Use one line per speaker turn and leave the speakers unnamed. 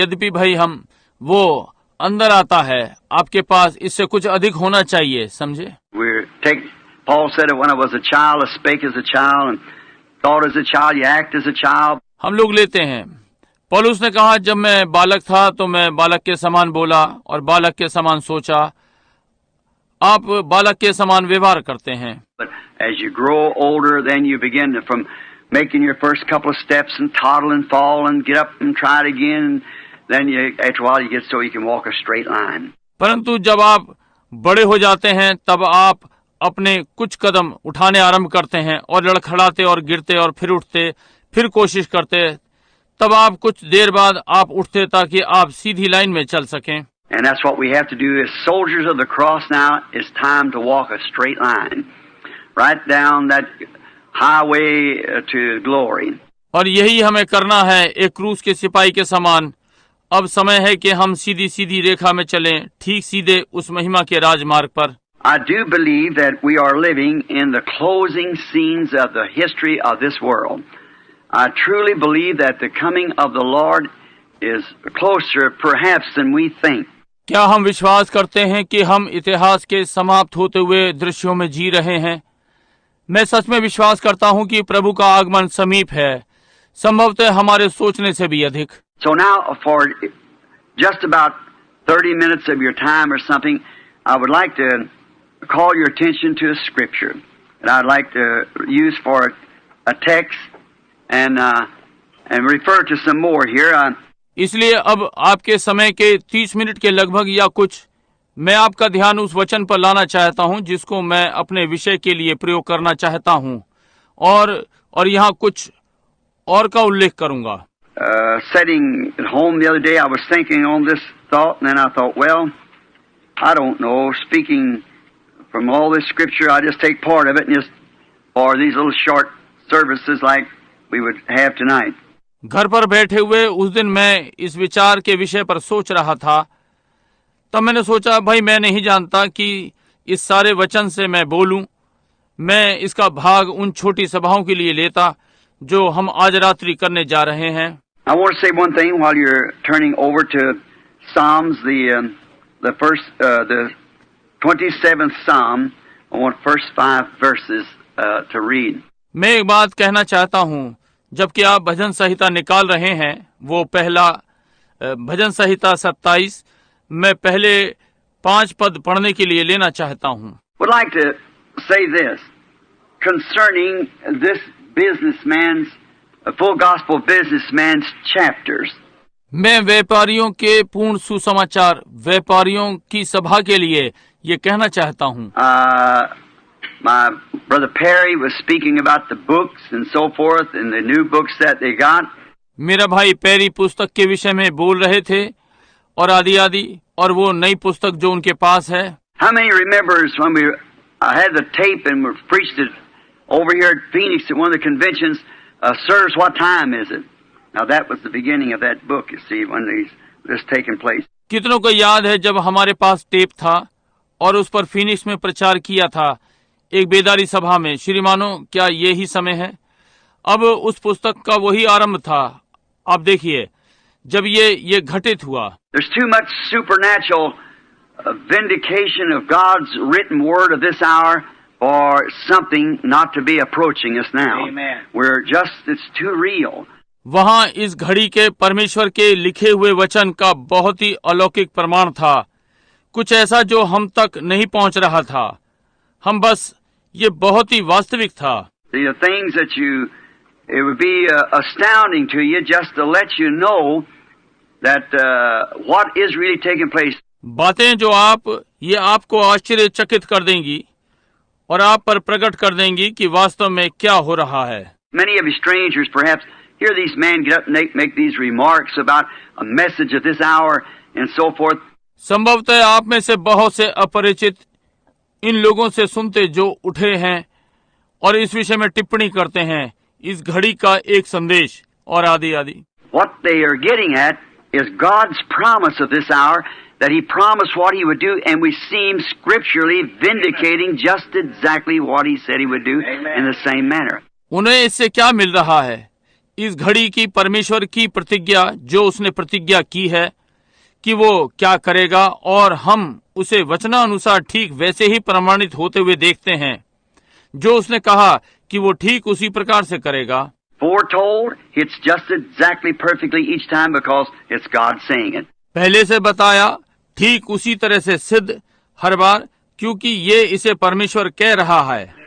यद्यपि भाई हम वो अंदर आता है, आपके पास इससे कुछ अधिक होना चाहिए, समझे?
Paul said it when I was a child, I spake as a child and thought as a child, you act as a child.
हम लोग लेते हैं, पौलुस ने कहा जब मैं बालक था तो मैं बालक के समान बोला और बालक के समान सोचा। आप बालक के समान व्यवहार करते हैं।
But as you grow older, then you begin to, from making your first couple of steps and toddle and fall and get up and try it again. Then you, after a while, you get so you can walk a straight line.
परंतु जब आप बड़े हो जाते हैं तब आप अपने कुछ कदम उठाने आरंभ करते हैं और लड़खड़ाते और गिरते और फिर उठते, फिर कोशिश करते, तब आप कुछ देर बाद आप उठते ताकि आप सीधी लाइन में चल सकें।
And that's what we have to do as soldiers of the cross now. It's time to walk a straight line, right down that highway to glory.
और यही हमें करना है एक क्रूस के सिपाही के समान। अब समय है कि हम सीधी सीधी रेखा में चलें, ठीक सीधे उस महिमा के राजमार्ग पर।
I do believe that we are living in the closing scenes of the history of this world. I truly believe that the coming of the Lord is closer perhaps than we think.
क्या हम विश्वास करते हैं कि हम इतिहास के समाप्त होते हुए दृश्यों में जी रहे हैं? मैं सच में विश्वास करता हूं कि प्रभु का आगमन समीप है, संभवतः हमारे सोचने से भी अधिक।
So now for just about 30 minutes of your time or something, I would like to call your attention to a scripture that I'd like to use for a text and refer to some more here.
इसलिए अब आपके समय के 30 minute के लगभग या कुछ मैं आपका ध्यान उस वचन पर लाना चाहता हूं जिसको मैं अपने विषय के लिए प्रयोग करना चाहता हूं और यहाँ कुछ और का उल्लेख करूंगा।
Sitting at home the other day, I was thinking on this thought, and then I thought, well, I don't know, speaking from all this scripture, I just take part of it and just for these little short services like we would have tonight.
घर पर बैठे हुए उस दिन मैं इस विचार के विषय पर सोच रहा था, तब मैंने सोचा भाई मैं नहीं जानता कि इस सारे वचन से मैं बोलूं, मैं इसका भाग उन छोटी सभाओं के लिए लेता जो हम आज रात्रि करने जा रहे हैं।
I want to say one thing while you're turning over to Psalms, the first, the 27th Psalm. I want first 5 verses to read.
मैं एक बात कहना चाहता हूँ, जबकि आप भजन संहिता निकाल रहे हैं, वो पहला भजन संहिता 27, मैं पहले 5 पद पढ़ने के लिए लेना चाहता हूँ।
Would like to say this concerning this businessman's, full gospel businessman's chapters.
मैं व्यापारियों के पूर्ण सुसमाचार व्यापारियों की सभा के लिए ये कहना चाहता हूँ।
My brother Perry was speaking about the books and so forth and the new books that they got.
मेरा भाई पेरी पुस्तक के विषय में बोल रहे थे और आदि आदि, और वो नई पुस्तक जो उनके पास है।
How many remembers when we had the tape and we preached it over here at Phoenix at one of the conventions, Sirs, what time is it? Now that was the beginning of that book, you see, when this taking place.
कितनों को याद है जब हमारे पास tape था और उस पर फिनिक्स में प्रचार किया था एक बेदारी सभा में, श्रीमानो क्या यही समय है? अब उस पुस्तक का वही आरंभ था। आप देखिए जब ये घटित हुआ।
There's too much supernatural vindication of God's written word of this hour for something not to be approaching us now. Amen. It's too real.
वहाँ इस घड़ी के परमेश्वर के लिखे हुए वचन का बहुत ही अलौकिक प्रमाण था, कुछ ऐसा जो हम तक नहीं पहुँच रहा था। हम बस ये बहुत ही वास्तविक था।
The things that it would be astounding to you just to let you know that what is really taking place.
बातें जो ये आपको आश्चर्यचकित कर देंगी और आप पर प्रकट कर देंगी कि वास्तव में क्या हो रहा है।
Many of you strangers perhaps hear these men get up and make these remarks about a message of this hour and so forth.
संभवतः आप में से बहुत से अपरिचित इन लोगों से सुनते जो उठे हैं और इस विषय में टिप्पणी करते हैं, इस घड़ी का एक संदेश और आदि आदि।
What they are getting at is God's promise of this hour, that He promised what He would do, and we see Him scripturally vindicating just exactly what He said He would do. Amen. In the same manner.
उन्हें इससे क्या मिल रहा है? इस घड़ी की परमेश्वर की प्रतिज्ञा जो उसने प्रतिज्ञा की है कि वो क्या करेगा, और हम उसे वचनानुसार ठीक वैसे ही प्रमाणित होते हुए देखते हैं। जो उसने कहा कि वो ठीक उसी प्रकार से करेगा।
Foretold, it's just exactly perfectly each time because it's God saying it.
पहले से बताया, ठीक उसी तरह से सिद्ध हर बार, क्योंकि ये इसे परमेश्वर कह रहा है।